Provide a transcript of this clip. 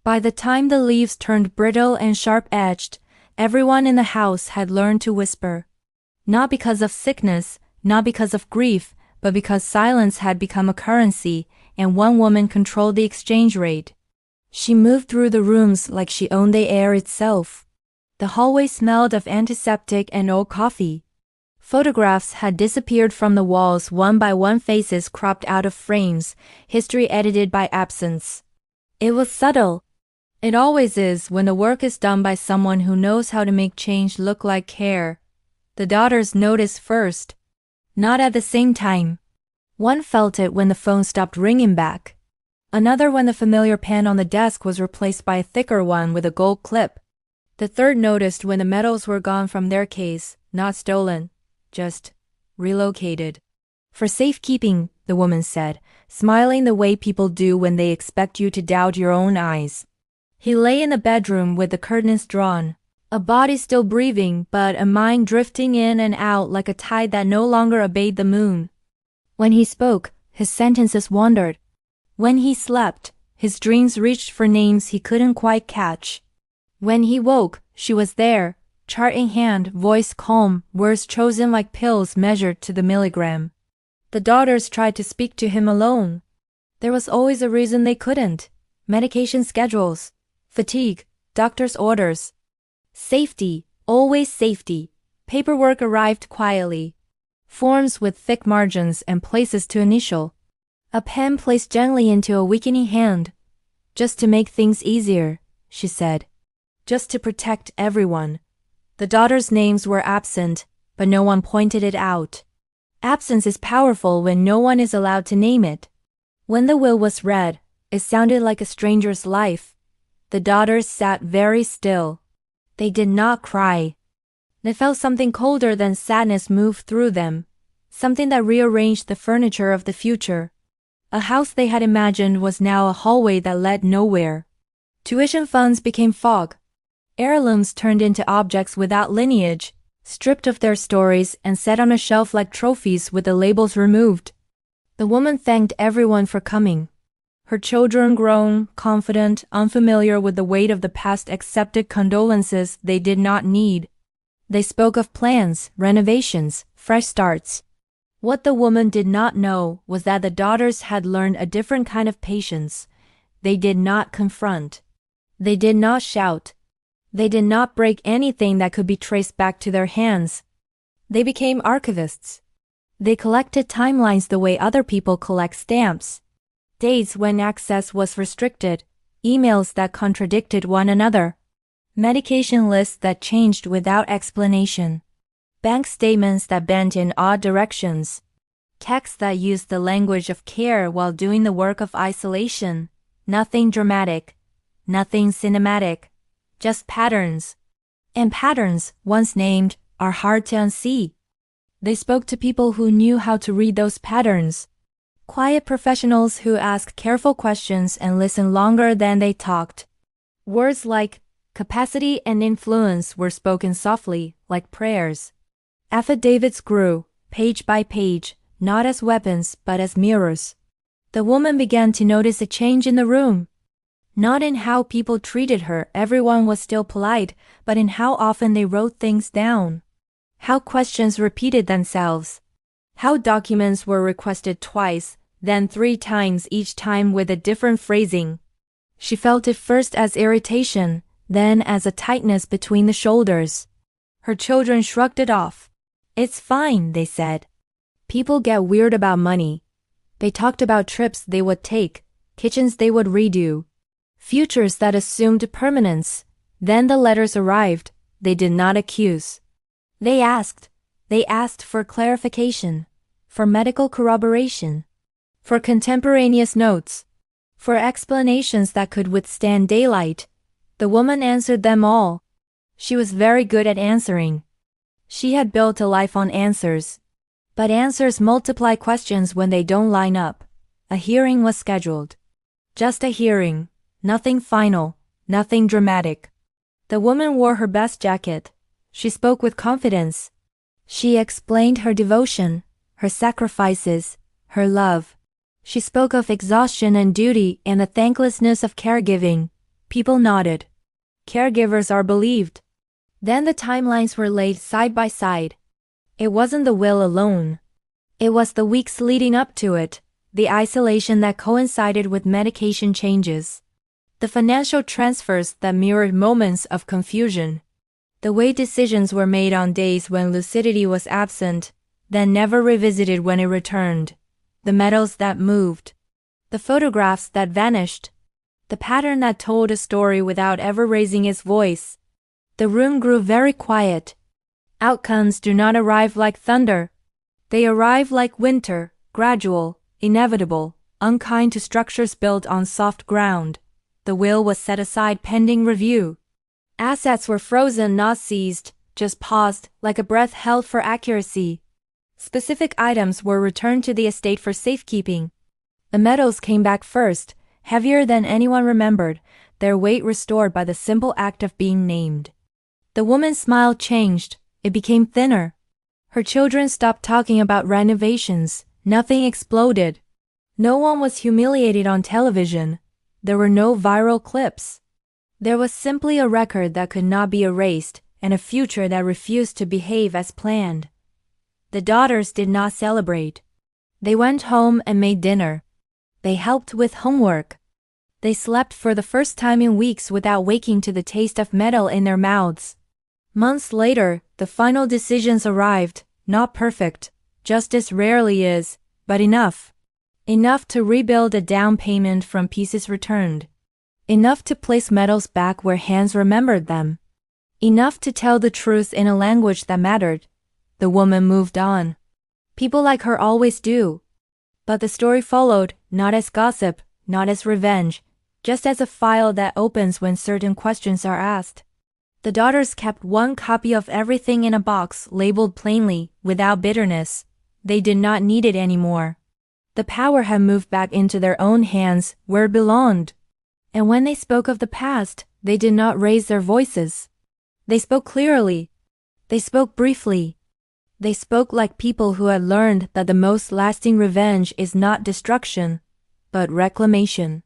By the time the leaves turned brittle and sharp-edged, everyone in the house had learned to whisper. Not because of sickness, not because of grief, but because silence had become a currency, and one woman controlled the exchange rate. She moved through the rooms like she owned the air itself. The hallway smelled of antiseptic and old coffee. Photographs had disappeared from the walls one by one, faces cropped out of frames, history edited by absence. It was subtle. It always is when the work is done by someone who knows how to make change look like care. The daughters noticed first. Not at the same time. One felt it when the phone stopped ringing back. Another when the familiar pen on the desk was replaced by a thicker one with a gold clip. The third noticed when the medals were gone from their case, not stolen, just relocated. For safekeeping, the woman said, smiling the way people do when they expect you to doubt your own eyes. He lay in the bedroom with the curtains drawn, a body still breathing but a mind drifting in and out like a tide that no longer obeyed the moon. When he spoke, his sentences wandered. When he slept, his dreams reached for names he couldn't quite catch. When he woke, she was there, chart in hand, voice calm, words chosen like pills measured to the milligram. The daughters tried to speak to him alone. There was always a reason they couldn't. Medication schedules, fatigue, doctor's orders. Safety, always safety. Paperwork arrived quietly. Forms with thick margins and places to initial. A pen placed gently into a weakening hand. Just to make things easier, she said. Just to protect everyone. The daughters' names were absent, but no one pointed it out. Absence is powerful when no one is allowed to name it. When the will was read, it sounded like a stranger's life. The daughters sat very still. They did not cry. They felt something colder than sadness move through them, something that rearranged the furniture of the future. A house they had imagined was now a hallway that led nowhere. Tuition funds became fog. Heirlooms turned into objects without lineage, stripped of their stories and set on a shelf like trophies with the labels removed. The woman thanked everyone for coming. Her children grown, confident, unfamiliar with the weight of the past, accepted condolences they did not need. They spoke of plans, renovations, fresh starts. What the woman did not know was that the daughters had learned a different kind of patience. They did not confront. They did not shout. They did not break anything that could be traced back to their hands. They became archivists. They collected timelines the way other people collect stamps. Dates when access was restricted, emails that contradicted one another, medication lists that changed without explanation, bank statements that bent in odd directions, texts that used the language of care while doing the work of isolation. Nothing dramatic, nothing cinematic, just patterns. And patterns, once named, are hard to unsee. They spoke to people who knew how to read those patterns. Quiet professionals who asked careful questions and listened longer than they talked. Words like capacity and influence were spoken softly, like prayers. Affidavits grew, page by page, not as weapons but as mirrors. The woman began to notice a change in the room. Not in how people treated her, everyone was still polite, but in how often they wrote things down. How questions repeated themselves. How documents were requested twice, then 3 times, each time with a different phrasing. She felt it first as irritation, then as a tightness between the shoulders. Her children shrugged it off. It's fine, they said. People get weird about money. They talked about trips they would take, kitchens they would redo, futures that assumed permanence. Then the letters arrived. They did not accuse. They asked. They asked for clarification, for medical corroboration, for contemporaneous notes, for explanations that could withstand daylight. The woman answered them all. She was very good at answering. She had built a life on answers. But answers multiply questions when they don't line up. A hearing was scheduled. Just a hearing, nothing final, nothing dramatic. The woman wore her best jacket. She spoke with confidence. She explained her devotion, her sacrifices, her love. She spoke of exhaustion and duty and the thanklessness of caregiving. People nodded. Caregivers are believed. Then the timelines were laid side by side. It wasn't the will alone. It was the weeks leading up to it, the isolation that coincided with medication changes, the financial transfers that mirrored moments of confusion, the way decisions were made on days when lucidity was absent, then never revisited when it returned, the metals that moved, the photographs that vanished, the pattern that told a story without ever raising its voice. The room grew very quiet. Outcomes do not arrive like thunder. They arrive like winter, gradual, inevitable, unkind to structures built on soft ground. The will was set aside pending review. Assets were frozen, not seized, just paused, like a breath held for accuracy. Specific items were returned to the estate for safekeeping. The metals came back first, heavier than anyone remembered, their weight restored by the simple act of being named. The woman's smile changed, it became thinner. Her children stopped talking about renovations, nothing exploded. No one was humiliated on television. There were no viral clips. There was simply a record that could not be erased, and a future that refused to behave as planned. The daughters did not celebrate. They went home and made dinner. They helped with homework. They slept for the first time in weeks without waking to the taste of metal in their mouths. Months later, the final decisions arrived, not perfect, justice rarely is, but enough. Enough to rebuild a down payment from pieces returned. Enough to place metals back where hands remembered them. Enough to tell the truth in a language that mattered. The woman moved on. People like her always do. But the story followed, not as gossip, not as revenge, just as a file that opens when certain questions are asked. The daughters kept one copy of everything in a box labeled plainly, without bitterness. They did not need it anymore. The power had moved back into their own hands, where it belonged. And when they spoke of the past, they did not raise their voices. They spoke clearly. They spoke briefly. They spoke like people who had learned that the most lasting revenge is not destruction, but reclamation.